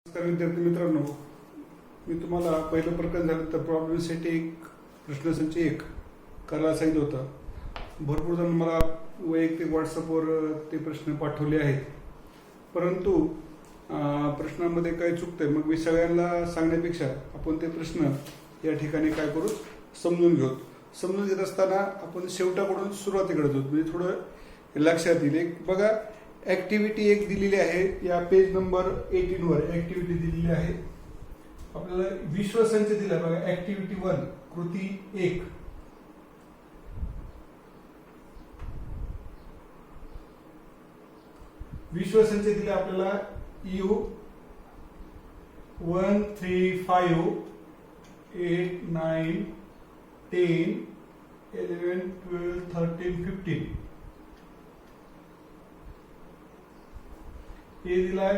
नमस्कार विद्यार्थी मित्रांनो, मी तुम्हाला पहिलं प्रकरण झालं तर प्रॉब्लेम सेट एक प्रश्नसंच एक करायला सांगितलं होतं. भरपूर जण मला वैयक्तिक व्हॉट्सअपवर ते प्रश्न पाठवले आहेत, परंतु प्रश्नामध्ये काय चुकतंय मग मी सगळ्यांना सांगण्यापेक्षा आपण ते प्रश्न या ठिकाणी काय करू समजून घेऊ. समजून घेत असताना आपण शेवटाकडून सुरुवातीकडे जाऊ, म्हणजे थोडं लक्षात येईल. एक बघा, ऍक्टिव्हिटी एक दिलेली आहे या पेज नंबर 18 वर ऍक्टिव्हिटी दिलेली आहे. आपल्याला विश्वसंच दिला बघा. ऍक्टिव्हिटी 1 कृती 1 विश्वसंच दिला आपल्याला U 1 3 5 8 9 10 11 12 13 15 ए दिलाय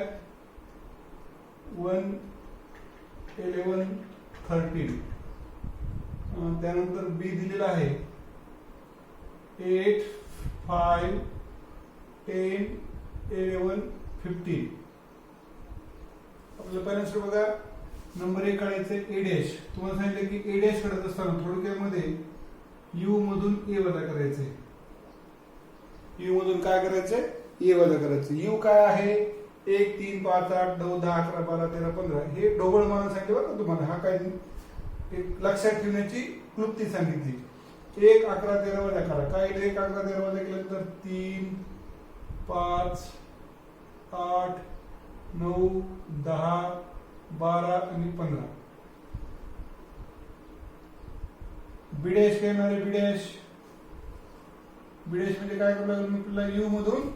1 11 13. त्यानंतर बी दिलेला आहे 8 5 10 11 15. आपल्याला पहिल्यांदा बघा नंबर 1 काढायचं ए डॅश. तुम्हाला सांगितलं की ए डॅश काढत असताना थोडक्यामध्ये यू मधून ए वजा करायचंय. यू मधून काय करायचंय? ए वजा करायचं. यू काय आहे? 1 3 5 8 9 10 11 12 13 15 हे ढोबळ मानून सांगितलं बरं तुम्हाला. हा काय एक लक्षात ठेवण्याची क्लुप्ती सांगितली. 1 11 13 वजा करा. काय 1 11 13 वजा केल्यानंतर 3 5 8 9 10 12 आणि 15. बिडेश काय येणार आहे? बिडेश म्हणजे काय करावं लागेल? मग तुला यू मधून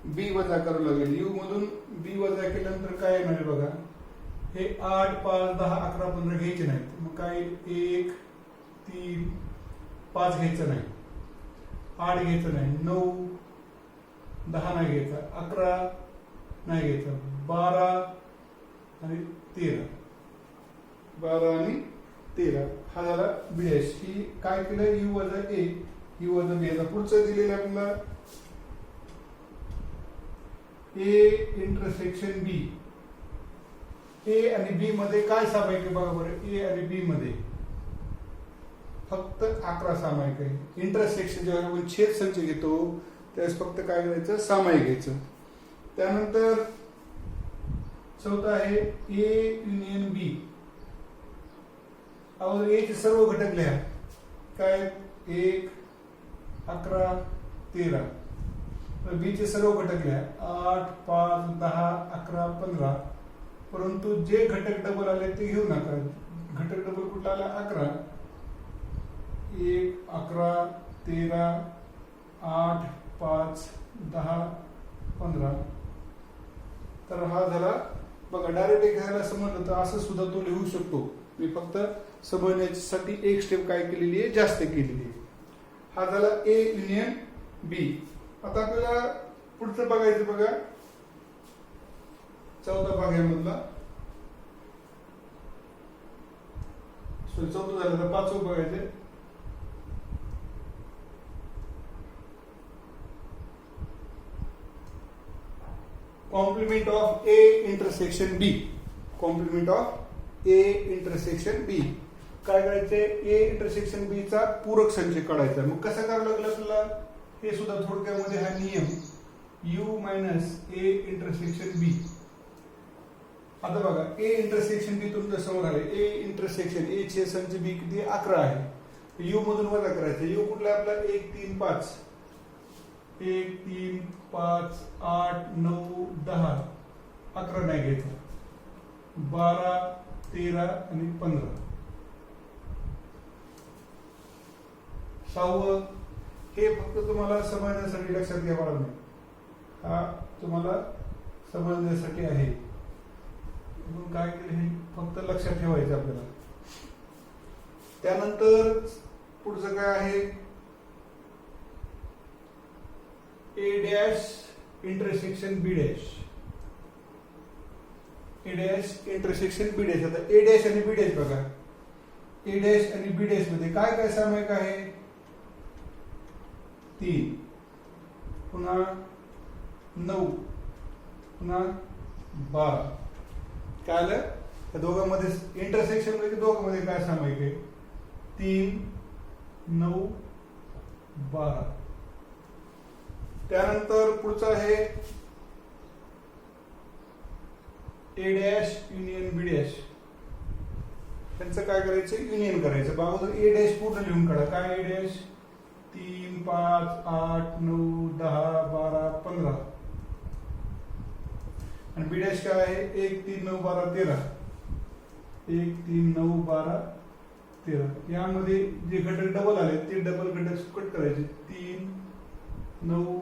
बी वजा करावं लागेल. यू मधून बी वजा केल्यानंतर काय येणार आहे बघा. हे 8 5 10 11 15 घ्यायचे नाहीत. मग काय 1 3 5 घ्यायचं नाही, 8 घ्यायचं नाही, 9 10 नाही घ्यायचा, 11 नाही घ्यायचा, 12 आणि 13. 12 आणि 13 हा झाला बीएस. ही काय केलं? यू वजा ए, यू वजा बी. पुढचं दिलेलं आपल्याला ए इंटरसेक्शन बी. ए आणि बी मध्ये काय सामायिक आहे बघा बरं. ए आणि बी मध्ये फक्त 11 सामायिक आहे. इंटरसेक्शन जेव्हा आपण छेद संच घेतो त्यावेळेस फक्त काय करायचं? सामायिक घ्यायचं. त्यानंतर चौथा आहे ए युनियन बी. अगोदर ए चे सर्व घटक लिहा. काय? 1 11 13. बी चे सर्व घटक लिहा. 8 5 10 11 15. परंतु जे घटक डबल आले ते घेऊ नका. घटक डबल कुठला आला? 11. 1 11 13 8 5 10 15. तर हा झाला बघा. डायरेक्ट एखाद्याला समजलं तर असं सुद्धा तो लिहू शकतो. मी फक्त समजण्यासाठी एक स्टेप काय केलेली आहे? जास्त केलेली आहे. हा झाला ए युनियन बी. आता आपल्याला पुढचं बघायचं बघा. चौथा भाग आहे मधला. चौथं झालं तर पाचवं बघायचं. Complement of A intersection B. Complement of A intersection B. काय करायचंय? ए इंटरसेक्शन बी चा पूरक संच काढायचा. मग कसं करावं लागलं आपल्याला? हे सुद्धा थोडक्यामध्ये हा नियम यू मायनस ए इंटरसेक्शन बी. आता बघा ए इंटरसेक्शन बी तुमच्या समोर आले. ए इंटरसेक्शन ए चे संच बी किती? 11 आहे. यू मधून वजा करायचं. यू कुठला आपला? 1 3 5. 1 3 5 8 9 10 11 नाही घ्यायचं, 12 13 आणि 15. सहावं हे फक्त तुम्हाला समजण्यासाठी लक्षात घ्यावा लागेल. हा तुम्हाला समजण्यासाठी आहे. म्हणून काय केलं? हे फक्त लक्षात ठेवायचं आपल्याला. त्यानंतर पुढचं काय आहे? A dash intersection B dash. A dash intersection B dash. आता ए डॅश आणि बी डॅश बघा. ए डॅश आणि बी डॅश मध्ये काय काय सामायिक आहे? 3 पुन्हा 9 पुन्हा 12 काय आलं त्या दोघांमध्ये इंटरसेक्शन म्हणजे दोघांमध्ये काय सामायिक आहे 3 9 12. त्यानंतर पुढचं आहे A dash union B dash. त्यांचं काय करायचं युनियन करायचं. अगोदर ए डॅश पूर्ण लिहून काढा. काय ए डॅश 3 5 8 9 10 12 15 आणि बी डॅश काय आहे 1 3 9 12 13. 1 3 9 12 13. यामध्ये जे घटक डबल आले ते डबल घटक कट करायचे 3 9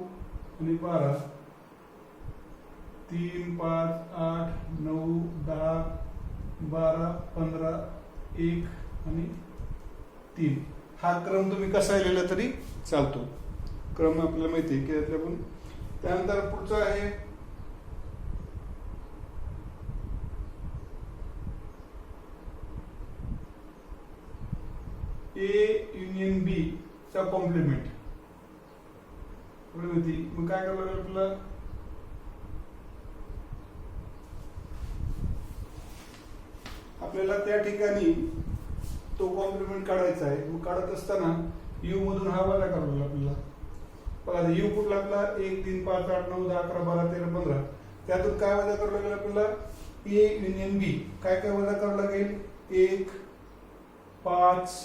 आणि 12 3 5 8 9 10 12 15 1 आणि 3. हा क्रम तुम्ही कसा लिहिला तरी चालतो. क्रम आपल्याला माहिती आहे की यातल्या पण. त्यानंतर पुढचा आहे ए युनियन बी चा कॉम्प्लिमेंट. मग काय करावं लागेल आपल्याला आपल्याला त्या ठिकाणी तो कॉम्प्लिमेंट काढायचा आहे. मग काढत असताना यू मधून हा वजा करावा लागेल आपल्याला. बघा यू कुठला आपला 1 3 5 8 9 10 11 12 13 15. त्यातून काय वजा करावं लागेल आपल्याला ए युनियन बी. काय काय वजा करावं लागेल 1 5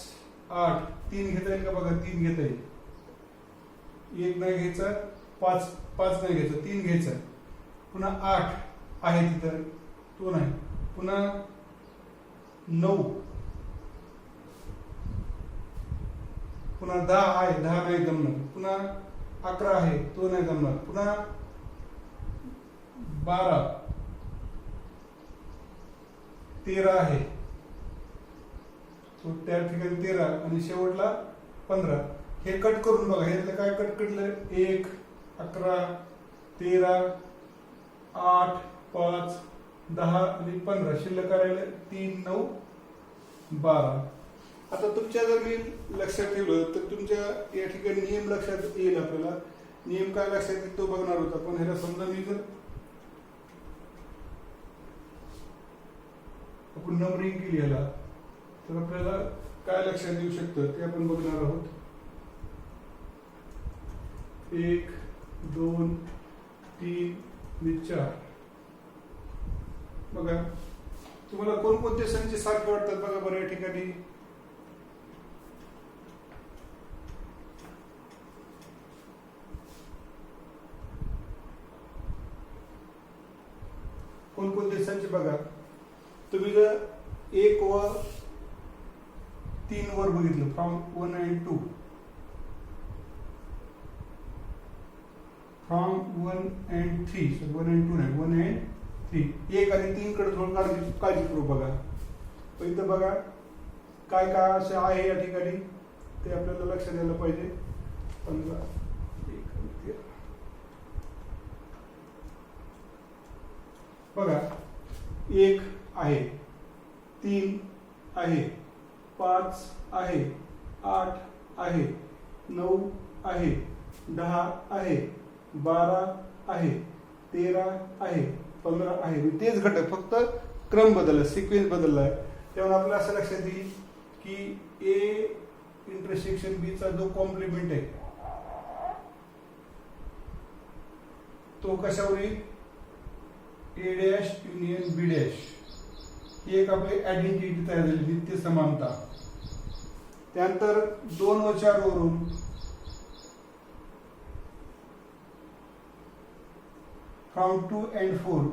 8. 3 घेता येईल का बघा 3 घेता येईल. 1 नाही घ्यायचा 5 नाही घ्यायचा 3 घ्यायचा. पुन्हा 8 आहे तिथं तो नाही. पुन्हा 9 पुन्हा 10 आहे 10 नाही जमणार. पुन्हा 11 आहे तो नाही जमणार. पुन्हा 12 13 आहे तो त्या ठिकाणी 13 आणि शेवटला 15. हे कट करून बघा. ह्यातलं काय कट केलं 1 11 13 8 5 10 आणि 15. शिल्लक करायला 3 9 12. आता तुमच्या जर मी लक्षात ठेवलं तर तुमच्या या ठिकाणी नियम लक्षात येईल. आपल्याला नियम काय लक्षात येईल तो बघणार होता. पण ह्याला समजा मी जर आपण नंबरिंग केली ह्याला तर आपल्याला काय लक्षात येऊ शकतं ते आपण बघणार आहोत. 1 2 3 आणि 4. बघा तुम्हाला कोणकोणते संच सारखे वाटतात बघा बरं या ठिकाणी. कोणकोणते संच बघा. तुम्ही जर 1 व 3 वर बघितलं from 1 and 2. From 1 and 3 sorry 1 and 2 नाही 1 and 3. 1 आणि 3 कडे थोडं काळजीपूर्वक बघा. इथं बघा काय काय असं आहे या ठिकाणी ते आपल्याला लक्षात यायला पाहिजे. 15 1 आणि 13 बघा 1 आहे 3 आहे 5 आहे 8 आहे 9 आहे 10 आहे 12 आहे 13 आहे 15 आहे. तेच घटक फक्त क्रम बदलला सिक्वेन्स बदलला आहे. त्यामुळे आपल्याला असं लक्षात येईल की ए इंटरसेक्शन बी चा जो कॉम्प्लिमेंट आहे तो कशावर येईल A dash union B dash. ही एक आपली आयडेंटिटी तयार झाली नित्य समानता. त्यानंतर 2 व 4 वरून फ्रॉम 2 and 4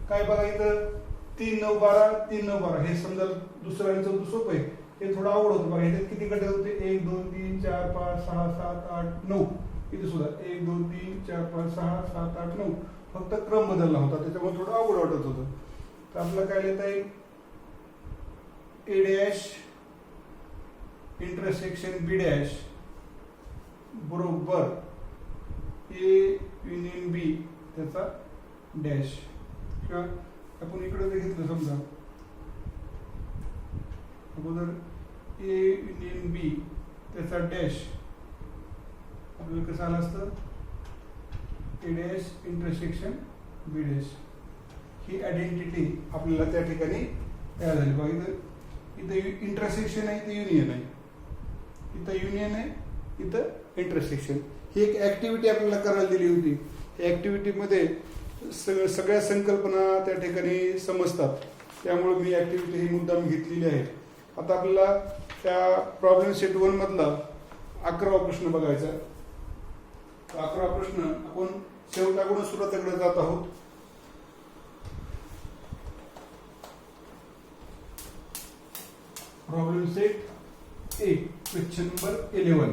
काय बघा इथं 3 9 12 3 9 12. हे समजा दुसरं आणि चौथं सोपं आहे. हे थोडं आवड होतं बघा. ह्याच्यात किती घटक होते 1 2 3 4 5 6 7 8 9. इथे सुद्धा 1 2 3 4 5 6 7 8 9. फक्त क्रम बदलला होता त्याच्यामुळे थोडं अवघड वाटत होतं. तर आपल्याला काय लिहिता येईल A dash intersection B dash बरोबर ए युनियन बी त्याचा डॅश. किंवा आपण इकडे जर घेतलं समजा अगोदर ए युनियन बी त्याचा डॅश आपल्याला कसं आलं असतं A dash intersection B dash ही आयडेंटिटी आपल्याला त्या ठिकाणी तयार झाली बघा. इथं इंटरसेक्शन आहे, इथं युनियन आहे, इथं युनियन आहे, इथं इंटरसेक्शन. ही एक ऍक्टिव्हिटी आपल्याला करायला दिली होती. या ऍक्टिव्हिटीमध्ये सगळ्या संकल्पना त्या ठिकाणी समजतात, त्यामुळे मी ऍक्टिव्हिटी ही मुद्दाम घेतलेली आहे. आता आपल्याला त्या प्रॉब्लेम सेट 1 मधला 11वा प्रश्न बघायचा. 11वा प्रश्न आपण शेवटाकडून सुरुवातीकडे जात आहोत. Problem set 1 question number 11.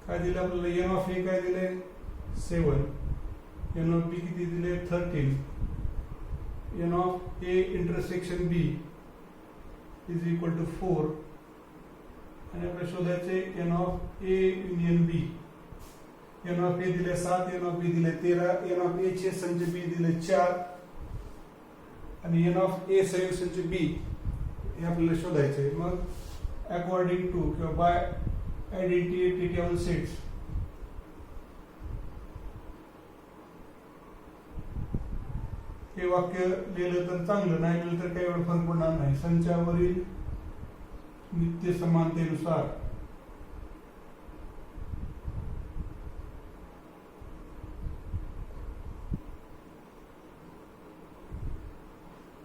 काय दिलं आपल्याला? एन ऑफ ए काय दिले? 7. एन ऑफ बी किती दिले? 13. N of A intersection B is equal to 4. आणि आपल्याला शोधायचे n of A union B. N of A दिले 7, एन ऑफ बी दिले 13, एन ऑफ ए चे संच बी दिले 4 आणि एन ऑफ ए संयुक्त संच बी हे आपल्याला शोधायचे. मग अकॉर्डिंग टू किंवा बाय आयडेंटिटी ऑन सेट्स हे वाक्य लिहिलं तर चांगलं, नाही लिहिलं तर काही एवढं फरक पडणार नाही. संचावरील नित्य समानतेनुसार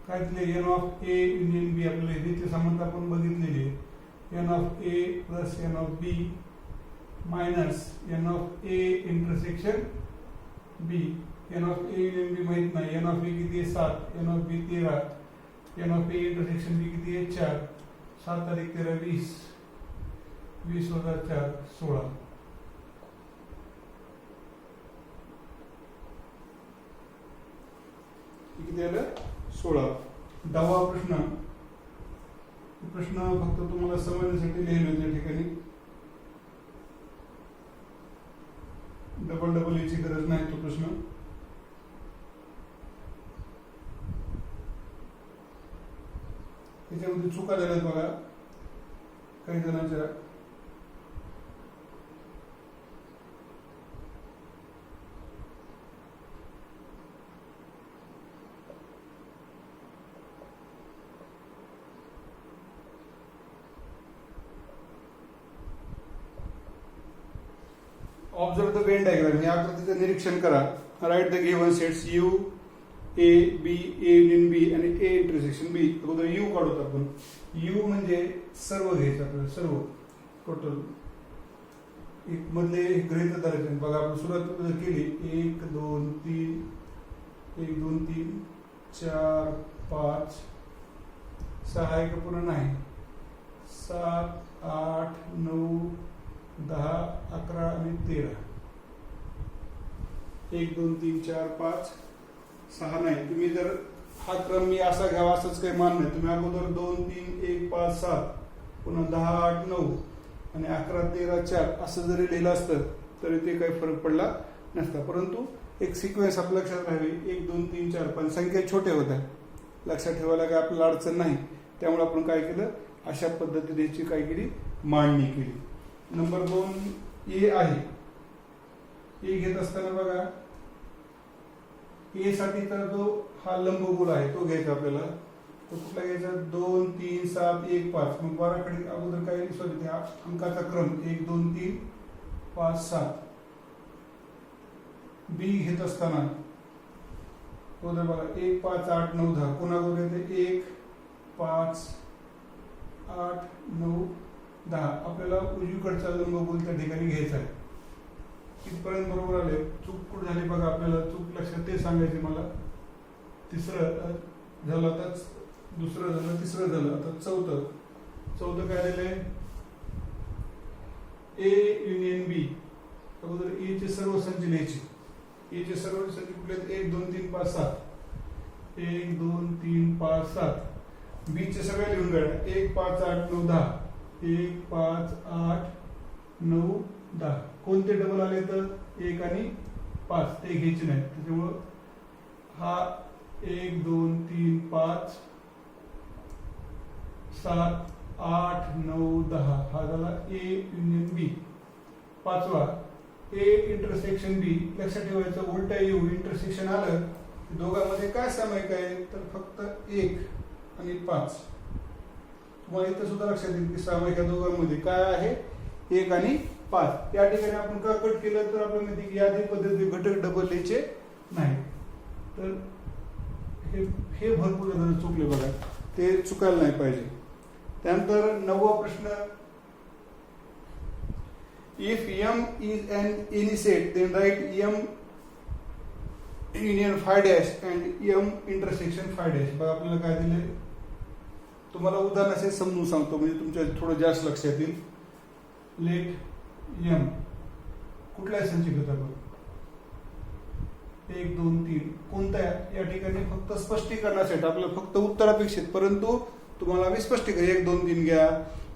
काय दिले? N of A union B. आपल्याला नित्य समानता आपण बघितलेली. N of A plus n of B minus n of A intersection B. N of A union B माहित नाही. एन ऑफ ए किती आहे? 7. N of B 13. N of A intersection B किती आहे? 4. 7 अधिक 13 20. 20 वजा 4 16. किती आलं? 16. 10वा प्रश्न. प्रश्न फक्त तुम्हाला समजण्यासाठी लिहिले त्या ठिकाणी. डबल याची गरज नाही तो प्रश्न. त्याच्यामध्ये चुका झाल्यात बघा काही जणांच्या. Observe the Venn diagram. या आकृतीचं निरीक्षण करा. Write the given sets U A B, A union B आणि ए इंटरसेक्शन बी. अगोदर यू काढतो आपण. यू म्हणजे सर्व घ्यायचं आपल्याला, सर्व टोटल एक मधले गृहीत धरायचे. बघा आपण सुरुवात केली 1 2 3 1 2 3 4 5 6 एक पूर्ण नाही 7 8 9 10 11 आणि 13. 1 2 3 4 5 6 नाही. तुम्ही जर हा क्रम मी असा घ्यावा असंच काही मान नाही. तुम्ही अगोदर 2 3 1 5 7 पुन्हा 10 8 9 आणि 11 13 4 असं जरी लिहिलं असतं तरी ते काही फरक पडला नसता. परंतु एक सिक्वेन्स आपल्या लक्षात राहावी. 1 2 3 4 5 संख्या छोट्या होत्या, लक्षात ठेवायला काय आपल्याला अडचण नाही. त्यामुळे आपण काय केलं, अशा पद्धतीने याची काय केली, मांडणी केली. नंबर 2 ए आहे. ए घेत असताना बघा ए साठीचा जो हा लंबगोल आहे तो घ्यायचा आपल्याला. तो कुठला घ्यायचा, 2 3 7 1 5. मग 12 कडे अगोदर काय सॉरी अंकाचा क्रम 1 2 3 5 7. बी घेत असताना अगोदर बघा 1 5 8 9 10. कोणाबरोबर येते 1 5 8 9 10. आपल्याला उजवीकडचा लंबगोल त्या ठिकाणी घ्यायचा आहे. कितपर्यंत बरोबर आले, चूक कुठे झाली बघा आपल्याला. चूक लक्षात ते सांगायचे मला. तिसरं झालं, आता दुसरं झालं, तिसरं झालं, आता चौथं काय झालंय, ए युनियन बी. अगोदर ए चे सर्व संच लिहायचे. ए चे सर्व संच कुठले, 1 2 3 5 7. 1 2 3 5 7. बी चे सगळे लिहून काढा. 1 5 8 9 10. 1 5 8 9 10. कोणते डबल आले तर 1 आणि 5 ते घ्यायचे नाही. त्याच्यामुळं हा 1 2 3 5 7 8 9 10 हा झाला ए युनियन बी. पाचवा ए इंटरसेक्शन बी. लक्षात ठेवायचं उलटा येऊ इंटरसेक्शन आलं दोघांमध्ये काय सामायिक आहे तर फक्त 1 आणि 5. तुम्हाला इथं सुद्धा लक्षात येईल की सामायिक दोघांमध्ये काय आहे 1 आणि 5. या ठिकाणी आपण का कट केलं तर आपण माहिती की यादी पद्धती घटक डबल यायचे नाही. तर हे भरपूर जण चुकले बघा, ते चुकायला नाही पाहिजे. त्यानंतर 9वा प्रश्न, if m is an any set then write m union phi dash and m intersection phi dash. बघा आपल्याला काय दिले, तुम्हाला उदाहरण असे समजून सांगतो म्हणजे तुमच्या थोडं जास्त लक्षात येईल. लेट m कुठल्या संच घटक 1 2 3 कोणत्या, या ठिकाणी फक्त स्पष्टीकरणासाठी आपल्याला फक्त उत्तर अपेक्षित, परंतु तुम्हाला मी स्पष्टीकरण 1 2 3 घ्या,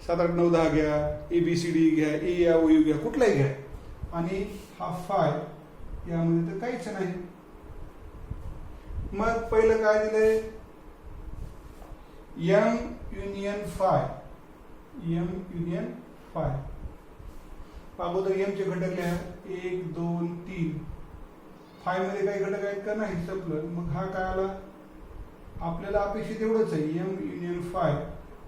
7 8 9 10 घ्या, ABCD घ्या, ए या ओ यू घ्या, कुठलाही घ्या. आणि हा फाय यामध्ये तर काहीच नाही. मग पहिलं काय दिलंय m union five. m union five अगोदर m चे घटक लिहा 1 2 3. फाय मध्ये काही घटक आहेत का नाही, संपलं. मग हा काय आला, आपल्याला अपेक्षित एवढंच आहे m युनियन फाय.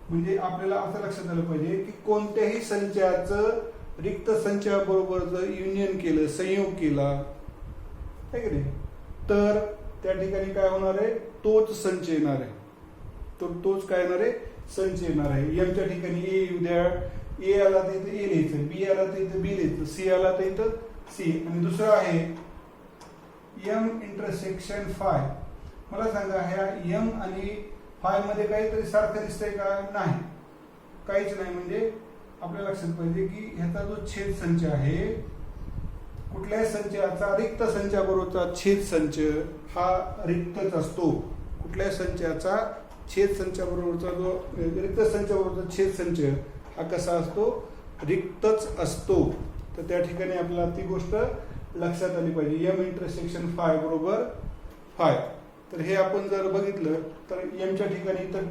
म्हणजे आपल्याला असं लक्षात आलं पाहिजे की कोणत्याही संचाचं रिक्त संचाबरोबरच युनियन केलं, संयोग केला आहे की नाही, तर त्या ठिकाणी काय होणार आहे, तोच संच येणार आहे. तोच काय येणार आहे, संच येणार आहे. m च्या ठिकाणी ए येऊ द्या, ए आला तर इथं ए लिहायचं, बी आला तर इथं बी लिहायचं, सी आला तर इथं सी. आणि दुसरं आहे m इंटरसेक्शन फाय. मला सांगा ह्या m आणि फाय मध्ये काहीतरी सारखं दिसतंय का, नाही, काहीच नाही. म्हणजे आपल्या लक्षात पाहिजे की ह्याचा जो छेद संच आहे, कुठल्याही संचाचा रिक्त संचाबरोबरचा छेद संच हा रिक्तच असतो. कुठल्याही संचाचा छेद संचाबरोबरचा जो रिक्त संचाबरोबरचा छेद संच हा कसा असतो, रिक्तच असतो. तर त्या ठिकाणी आपल्याला ती गोष्ट लक्षात आली पाहिजे. m इंटरसेक्शन फाय बरोबर फाय. तर हे आपण जर बघितलं तर m च्या ठिकाणी इथं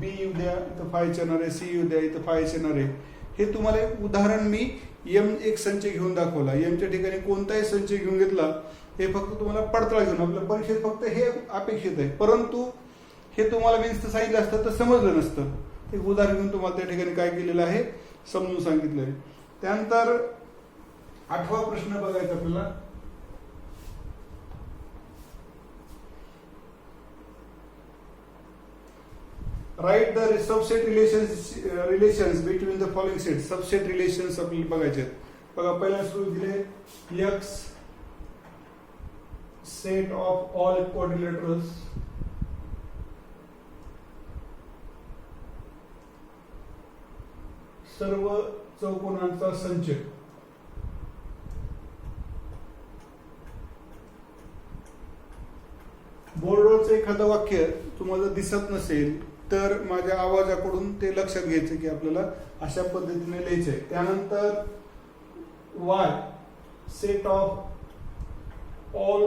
बी येऊ द्या, इथं फायच येणार आहे, सी येऊ द्या, इथं फायच येणार आहे. हे तुम्हाला एक उदाहरण मी m एक संच घेऊन दाखवला. m च्या ठिकाणी कोणताही संच घेऊन घेतला, हे फक्त तुम्हाला पडताळा घेऊन आपल्या परीक्षेत फक्त हे अपेक्षित आहे, परंतु हे तुम्हाला मी सांगितलं असतं तर समजलं नसतं. ते उदाहरण घेऊन तुम्हाला त्या ठिकाणी काय केलेलं आहे समजून सांगितलं आहे. त्यानंतर 8वा प्रश्न बघायचा आपल्याला. Write the subset relations between the following set. Subset relations आपल्याला बघायचे आहेत. बघा पहिला सुरू दिले x set of all quadrilaterals सर्व चौकोनांचा संच. बोर्डवरचं एखादं वाक्य तुम्हाला दिसत नसेल तर माझ्या आवाजाकडून ते लक्षात घ्यायचं की आपल्याला अशा पद्धतीने लिहायचं आहे. त्यानंतर y set of all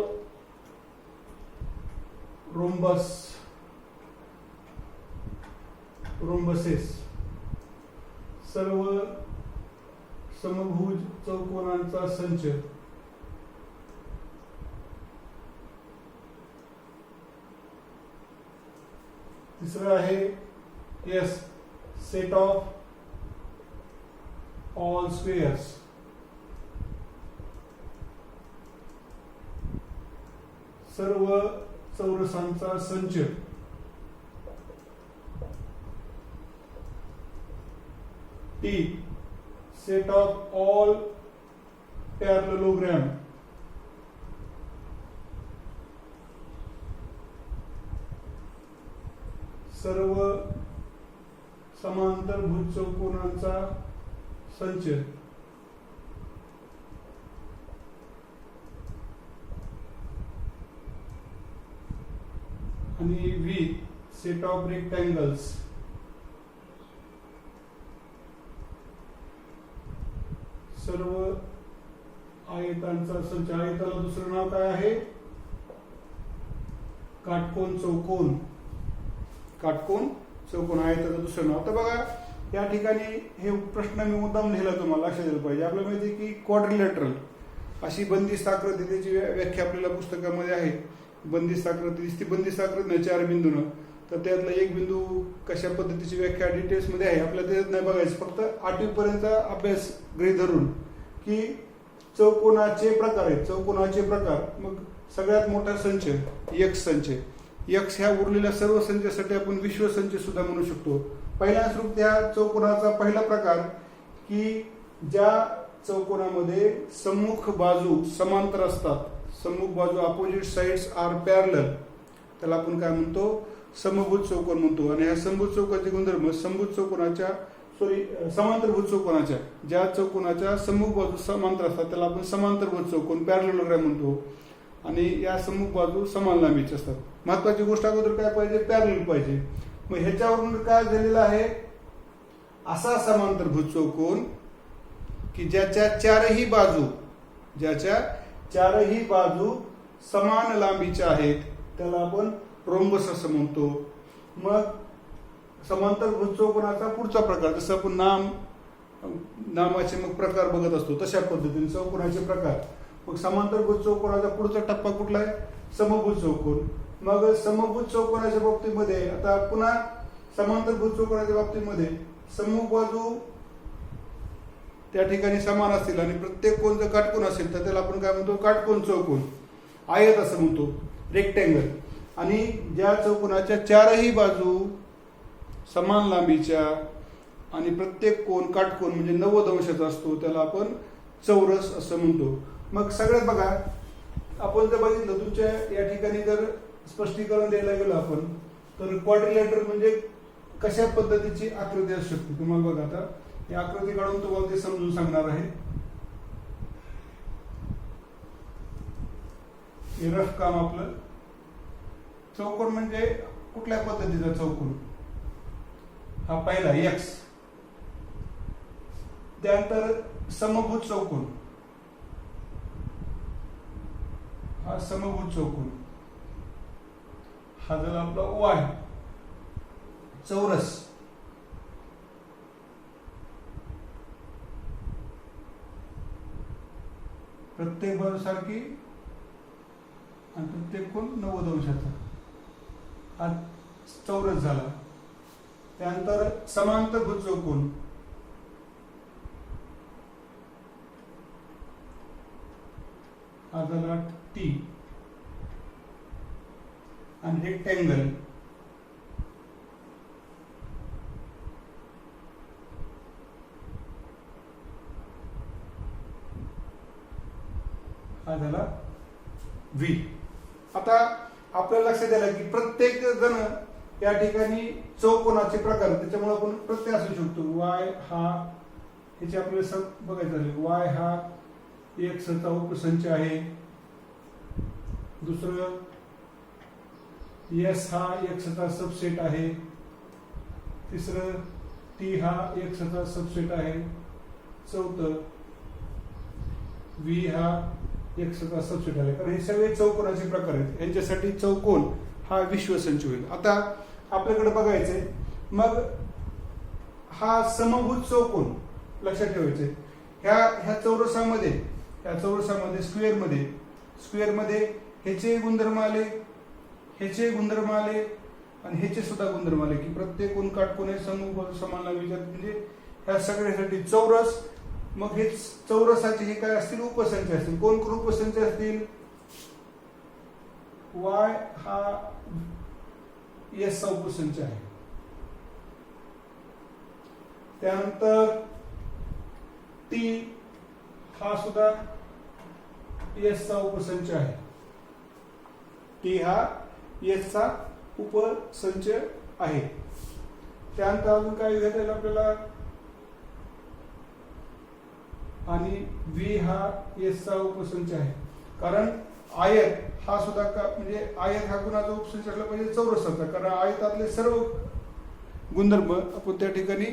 rhombuses सर्व समभुज चौकोनांचा संच. तिसरं आहे S set of all squares सर्व चौरसांचा संच. T set of all parallelogram सर्व समांतर भुज चौकोनांचा संच. आणि V सेट ऑफ रेक्टँगल्स सर्व आयतांचा संच. आयताला दुसरं नाव काय आहे, काटकोन चौकोन, काटकोन चौकोन आयताचं दुसरं नाव. तर बघा या ठिकाणी हे प्रश्न मी मुद्दाम लिहिला, तुम्हाला लक्षात दिलं पाहिजे. आपल्याला माहिती की क्वाड्रिलॅटरल अशी बंदिस्त आकृती, त्याची व्याख्या आपल्याला पुस्तकामध्ये आहे. बंदिस्त आकृती दिसती, बंदिस्त आकृती नाही 4 बिंदूनं, तर त्यातला एक बिंदू कशा पद्धतीची व्याख्या डिटेल्समध्ये आहे, आपल्याला त्याच्यात नाही बघायचं. फक्त 8वी पर्यंतचा अभ्यास गृहीत धरून की चौकोनाचे प्रकार आहेत, चौकोनाचे प्रकार. मग सगळ्यात मोठा संच यक्ष संच. यक्ष ह्या उरलेल्या सर्व संचासाठी आपण विश्वसंच सुद्धा म्हणू शकतो. पहिला स्वरूप त्या चौकोनाचा पहिला प्रकार की ज्या चौकोनामध्ये सम्मुख बाजू समांतर असतात, सम्मुख बाजू अपोजिट साइड्स आर पॅरलल, त्याला आपण काय म्हणतो, समभुज चौकोन म्हणतो. आणि ह्या समभुज चौकोनाचे गुणधर्म समभुज चौकोनाच्या समांतरभुज चौकोनाच्या, ज्या चौकोनाच्या सम्मुख बाजू समांतर असतात त्याला आपण समांतरभुज चौकोन पॅरलोग्राम म्हणतो. आणि या सम्मुख बाजू समान लांबीचे असतात. महत्वाची गोष्ट अगोदर काय पाहिजे, पॅरलल पाहिजे. मग ह्याच्यावरून काय झालेलं आहे, असा समांतरभुज चौकोन की ज्याच्या चारही बाजू समान लांबीच्या आहेत त्याला आपण रोम्बस असं म्हणतो. मग समांतरभुज चौकोनाचा पुढचा प्रकार, जसं आपण नामाचे मग प्रकार बघत असतो तशा पद्धतीने चौकोनाचे प्रकार. मग समांतरभुज चौकोनाचा पुढचा टप्पा कुठला आहे, समभुज चौकोन. मग समभुज चौकोनाच्या बाबतीमध्ये आता पुन्हा समांतरभुज चौकोनाच्या बाबतीमध्ये सम्मुख बाजू त्या ठिकाणी समान असतील आणि प्रत्येक कोण जर काटकोन असेल तर त्याला आपण काय म्हणतो, काटकोन चौकोन, आयत असं म्हणतो, रेक्टँगल. आणि ज्या चौकोनाच्या चारही बाजू समान लांबीच्या आणि प्रत्येक कोन काटकोन म्हणजे 90 अंशाचा असतो त्याला आपण चौरस असं म्हणतो. मग सगळ्यात बघा, आपण जर बघितलं तुमच्या या ठिकाणी जर स्पष्टीकरण द्यायला गेलो आपण, तर क्वाड्रिलॅटरल म्हणजे कशा पद्धतीची आकृती असू शकते. तुम्हाला बघा आता ही आकृती काढून तुम्हाला ते समजून सांगणार आहे. हे रफ काम आपलं. चौकोन म्हणजे कुठल्या पद्धतीचा चौकोन, हा पहिला एक्स. त्यानंतर समभुज चौकोन, हा समभुज चौकोन. हा झाला आपला वाय. चौरस, प्रत्येक बाजू सारखी आणि प्रत्येक कोण 90 अंशाचा, हा चौरस झाला. त्यानंतर समांतरभुज चौकोन, हा झाला टी. आणि रेक्टँगल, हा झाला व्ही. आता आपल्याला लक्षात आलं की प्रत्येक जण या ठिकाणी चौकोनाचे प्रकार, त्याच्यामुळे आपण प्रत्यय असू शकतो. वाय हा, ह्याचे आपल्याला बघायचं आहे, वाय हा एक चा उपसंच आहे. दुसरं एस हा एक्सचा सबसेट आहे. तिसरं टी हा एक्सचा सबसेट आहे. चौथं व्ही हा एक्सचा सबसेट आहे. कारण हे सगळे चौकोनाचे प्रकार आहेत. यांच्यासाठी चौकोन हा विश्वसंच होईल. आता आपल्याकडे बघायचंय, मग हा समभुज चौकोन लक्षात ठेवायचंय. ह्या चौरसामध्ये स्क्वेअरमध्ये ह्याचे गुणधर्म आले, ह्याचे गुणधर्म आले आणि ह्याचे सुद्धा गुणधर्म आले की प्रत्येक कोण काटकोन आहे, समूह बाजू समान लांबीच्या, म्हणजे ह्या सगळ्यासाठी चौरस. मग हे चौरसाचे हे काय असतील, उपसंच असतील. कोण कोण उपसंच असतील, वाय हा एस चा उपसंच आहे. त्यानंतर टी हा सुद्धा एस चा उपसंच आहे. टी हा एस चा उपसंच आहे. त्यानंतर अजून काय घेता येईल आपल्याला, आणि व्ही हा एस चा उपसंच आहे. कारण आयत हा सुद्धा म्हणजे आयत हा गुणाचा उपसंच असला पाहिजे चौरसाचा, कारण आयतातले सर्व गुणधर्म आपण त्या ठिकाणी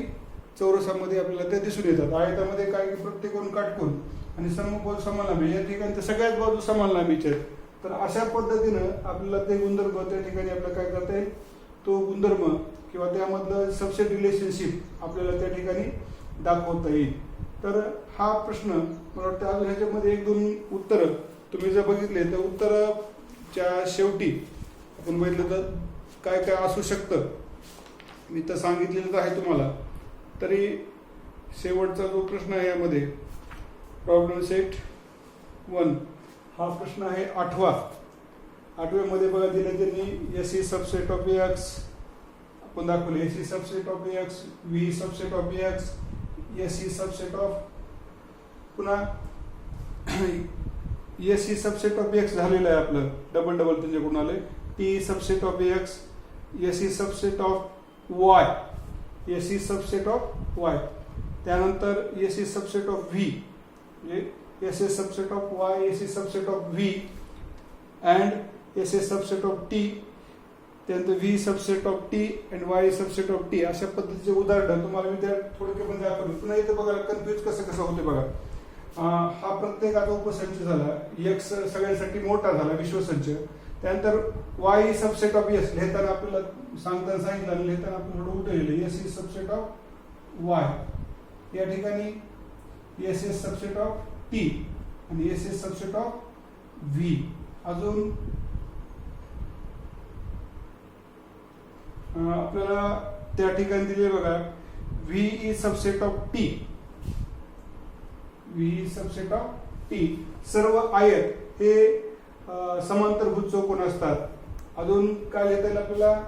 चौरसामध्ये आपल्याला ते दिसून येतात. आयतामध्ये काय की प्रत्येक कोण काटकोन आणि समूह बाजू समान लांबी, या ठिकाणी तर सगळ्याच बाजू समान लांबीच्या आहेत. तर अशा पद्धतीनं आपल्याला ते गुणधर्म त्या ठिकाणी आपल्याला काय करता येईल, तो गुणधर्म किंवा त्यामधलं सबसेट रिलेशनशिप आपल्याला त्या ठिकाणी दाखवता येईल. तर हा प्रश्न मला वाटतं अजून ह्याच्यामध्ये एक दोन उत्तरं तुम्ही जर बघितले तर उत्तराच्या शेवटी आपण बघितलं तर काय काय असू शकतं मी तर सांगितलेलं आहे तुम्हाला. तरी शेवटचा जो प्रश्न आहे यामध्ये प्रॉब्लेम सेट 1 हा प्रश्न आहे 8व्यामध्ये बघा दिले त्यांनी S is subset of X आपण दाखवले, S is subset of X, V subset of X, S is subset of पुन्हा S is subset of X झालेलं आहे आपलं डबल त्यांच्याकडून आले, T subset of X, S is subset of Y, S is subset of Y, त्यानंतर S is subset of V म्हणजे S is subset of Y, S is subset of V and S is subset of T, त्यानंतर V subset of T and Y subset of T. अशा पद्धतीचे उदाहरण तुम्हाला मी त्या थोडक्यात पण दाखवले. पुन्हा इथे बघा कन्फ्युज कसं होते बघा. हा प्रत्येकाचा उपसंच झाला, एक्स सगळ्यांसाठी मोठा झाला विश्वसंच, त्यानंतर वाय सबसेट ऑफ एस लिहिताना आपल्याला सांगितलं आणि लिहिताना आपण थोडं उलट लिहिलं, S is subset of Y, या ठिकाणी S is subset of T आणि S is subset of V. अजून आपल्याला त्या ठिकाणी दिले बघा V is subset of T, V is subset of T. सर्व आयत हे समांतरभुज चौकोन असतात. अजून काय लिहिता येईल आपल्याला,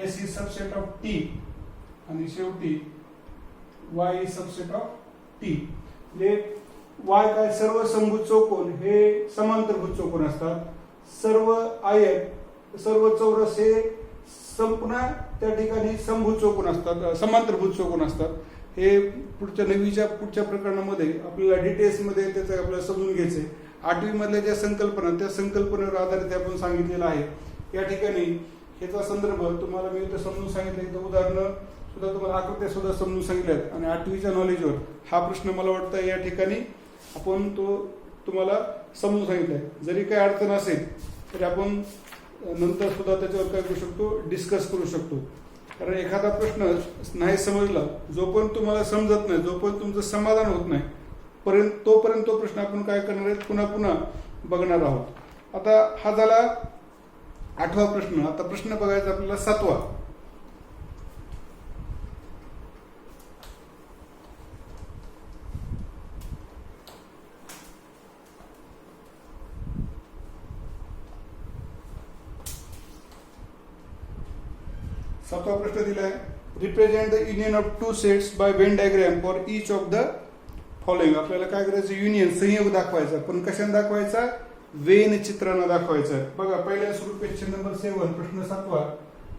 S is subset of T आणि शेवटी Y is subset of T. म्हणजे वाय काय सर्व समभुज चौकोन हे समांतरभुज चौकोन असतात. सर्व आयत सर्व चौरस हे संपूर्ण त्या ठिकाणी समभुज चौकोन असतात, समांतरभुज चौकोन असतात. हे पुढच्या पुढच्या प्रकरणामध्ये आपल्याला डिटेल्समध्ये त्याचं आपल्याला समजून घ्यायचंय. 8वी मधल्या ज्या संकल्पना त्या संकल्पनेवर आधारित आपण सांगितलेलं आहे. या ठिकाणी ह्याचा संदर्भ तुम्हाला मी इथं समजून सांगितलं, इथं उदाहरणं सुद्धा तुम्हाला आकृत्या सुद्धा समजून सांगितल्यात आणि 8वीच्या नॉलेजवर हा प्रश्न मला वाटतं या ठिकाणी आपण तो तुम्हाला समजून सांगितलाय. जरी काही अडचण असेल तरी आपण नंतर सुद्धा त्याच्यावर काय करू शकतो, डिस्कस करू शकतो. कारण एखादा प्रश्न नाही समजला, जोपर्यंत तुम्हाला समजत नाही, जोपर्यंत तुमचं समाधान होत नाही तोपर्यंत तो प्रश्न आपण काय करणार आहे, पुन्हा पुन्हा बघणार आहोत. आता हा झाला 8वा प्रश्न. आता प्रश्न बघायचा आपल्याला 7वा. सातवा प्रश्न दिलाय, represent the union of two sets by Venn diagram for each of the following. आपल्याला काय करायचं, युनियन संयोग दाखवायचा, पण कशाने दाखवायचा, वेन चित्रानं दाखवायचं. बघा पहिल्या सुरू क्वेश्चन नंबर 7 प्रश्न 7वा,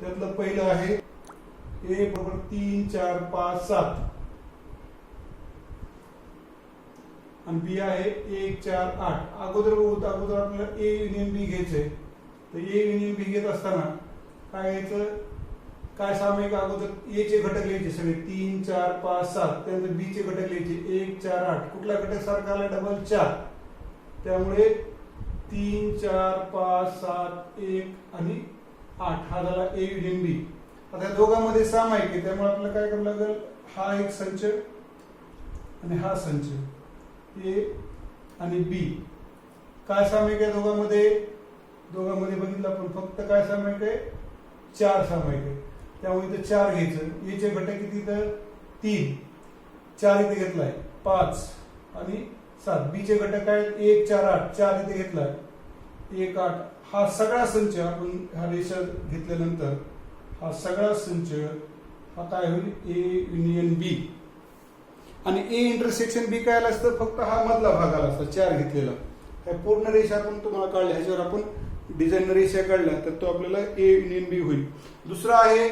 त्यातलं पहिलं आहे ए बरोबर 3 4 5 7 आणि बी आहे 1 4 8. अगोदर आपल्याला ए युनियन बी घ्यायचंय. तर ए युनियन बी घेत असताना काय घ्यायचं, काय सामायिक अगोदर ए चे घटक लिहायचे सगळे 3 4 5 7, त्यानंतर बी चे घटक लिहायचे 1 4 8. कुठला घटक सारखा आला, डबल 4, त्यामुळे 3 4 5 7 1 आणि 8 हा झाला ए युनियन बी. आता दोघांमध्ये सामायिक आहे त्यामुळे आपल्याला काय करावं लागेल, हा एक संच आणि हा संच ए आणि बी. काय सामायिक आहे दोघांमध्ये बघितलं आपण फक्त काय सामायिक आहे, 4 सामायिक आहे. त्यामुळे इथे 4 घ्यायचं. ए चे घटक किती, इथं 3, 4 इथे घेतलाय 5 आणि 7. बी चे घटक आहेत 1 4 8, 4 इथे घेतलाय 1 8. हा सगळा संच आपण हा रेषा घेतल्यानंतर हा सगळा संच हा काय होईल, ए युनियन बी. आणि ए इंटरसेक्शन बी काय आला असतं, फक्त हा मधला भाग आला असता 4 घेतलेला. पूर्ण रेषा आपण तुम्हाला काढल्या, ह्याच्यावर आपण डिझाईन रेषा काढल्या तर तो आपल्याला ए युनियन बी होईल. दुसरा आहे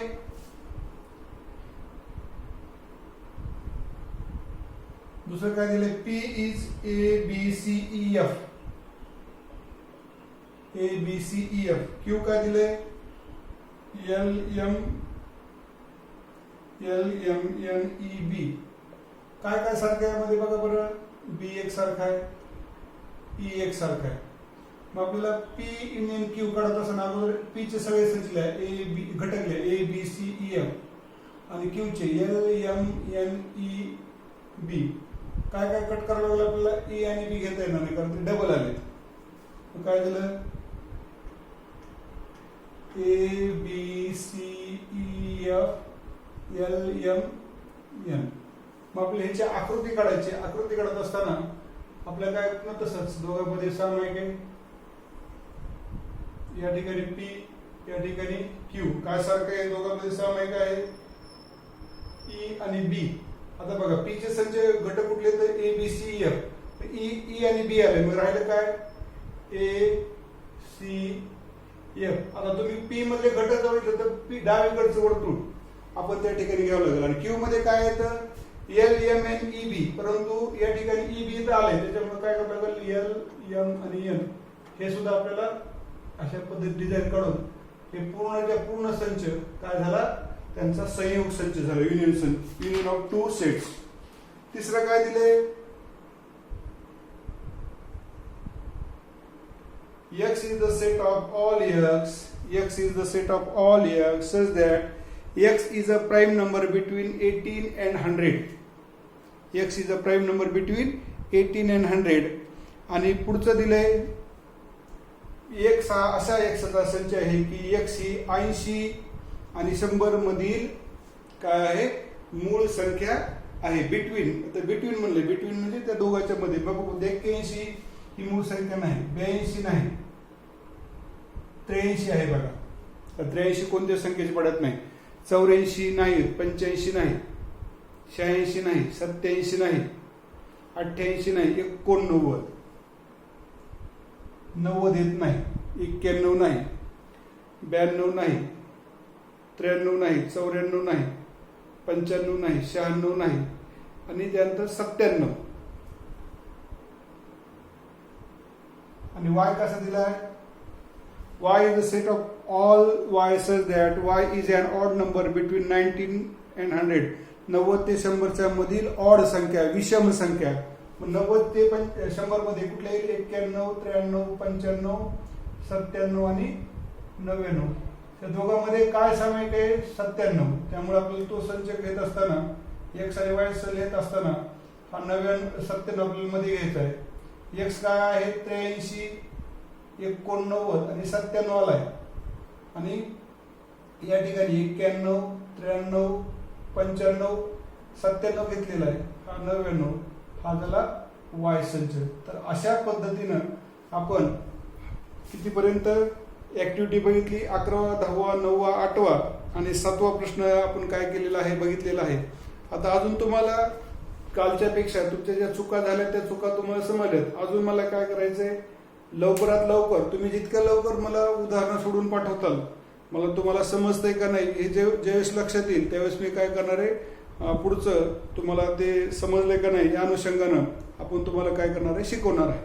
दुसरं काय दिलंय, P is A B C E F, A B C E F. Q काय दिलंय, L M N E B. काय काय सारखं यामध्ये बघा बरं, बी एक सारखा आहे, ई एक सारखा आहे. मग आपल्याला पी युनियन क्यू काढत असताना अगोदर पी चे सगळे संच लिहा, ए बी घटक लिहा, A B C E F, आणि क्यू चे L M N E B. काय काय कट करावं लागलं आपल्याला, ए आणि बी घेता येणार नाही कारण ते डबल आले. मग काय झालं, A B C E F L M N. मग आपल्याला ह्याची आकृती काढायची. आकृती काढत असताना आपल्याला काय होतं, तसंच दोघांमध्ये सामायिक आहे. या ठिकाणी पी, या ठिकाणी क्यू काय सारखं आहे, दोघांमध्ये सामायिक आहे ई आणि बी. आता बघा पी चे संच घटक कुठले, तर A B C F. E आणि बी आले, मग राहिलं काय, ए सी एफ. आता तुम्ही पी मधले घटक बघितले तर पी डावीकडचं वर्तुळ आपण त्या ठिकाणी घ्यावं लागेल. आणि क्यू मध्ये काय येतं, L M N E B, परंतु या ठिकाणी ई बी इथं आलंय, त्याच्यामुळे काय करावं लागेल, एल एम आणि एन हे सुद्धा आपल्याला अशा पद्धतीत डिझाईन काढून हे पूर्ण संच काय झाला, त्यांचा संयोग संच झाला, युनियन संच, युनियन ऑफ टू सेट्स. तिसरं काय दिले, x is the set of all x is the set of all x such that x is a prime number between 18 and 100. x is a prime number between 18 and 100. आणि पुढचं दिलंय x हा असा xचा संच आहे की x ही 80 आणि 100 मधील काय आहे, मूळ संख्या आहे. बिटवीन, तर बिटवीन म्हणले, बिटवीन म्हणजे त्या दोघांच्या मध्ये. बघू 81 ही मूळ संख्या नाही, 82 नाही, 83 आहे बघा. 83 कोणत्या संख्येची पडत नाही, 84 नाही, 85 नाही, 86 नाही, 87 नाही, 88 नाही, 89, 90 येत नाही, 91 नाही, 92 नाही, 93 नाही, 94 नाही, 95 नाही, 96 नाही, आणि त्यानंतर 97. आणि y कसा दिलाय, y is the set of all y such that y is an odd number between 19 and 100. 90 ते 100 च्या मधील ऑड संख्या, विषम संख्या. 90 ते 100 मध्ये कुठल्या येईल, 91, 93, 95, 97 आणि 99. त्या दोघांमध्ये काय सामायिक आहे, 97. त्यामुळे आपल्याला तो संच घेत असताना x आणि y संच घेत असताना हा 97 आपल्याला मध्ये घ्यायचा आहे. x काय आहे, 83, 89 आणि 97 आला आहे. आणि या ठिकाणी 91, 93, 95, 97 घेतलेला आहे. हा 99 हा झाला वाय संच. तर अशा पद्धतीनं आपण कितीपर्यंत ऍक्टिव्हिटी बघितली, 11वा, 10वा, 9वा, 8वा आणि 7वा प्रश्न आपण काय केलेला आहे, बघितलेला आहे. आता अजून तुम्हाला कालच्या पेक्षा तुमच्या ज्या चुका झाल्या त्या चुका तुम्हाला समजल्यात. अजून मला काय करायचंय, लवकरात लवकर तुम्ही जितक्या लवकर मला उदाहरणं सोडून पाठवताल, मला तुम्हाला समजतंय का नाही हे ज्यावेळेस लक्षात येईल त्यावेळेस मी काय करणार आहे, पुढचं तुम्हाला ते समजलंय का नाही या अनुषंगानं आपण तुम्हाला काय करणार आहे, शिकवणार आहे.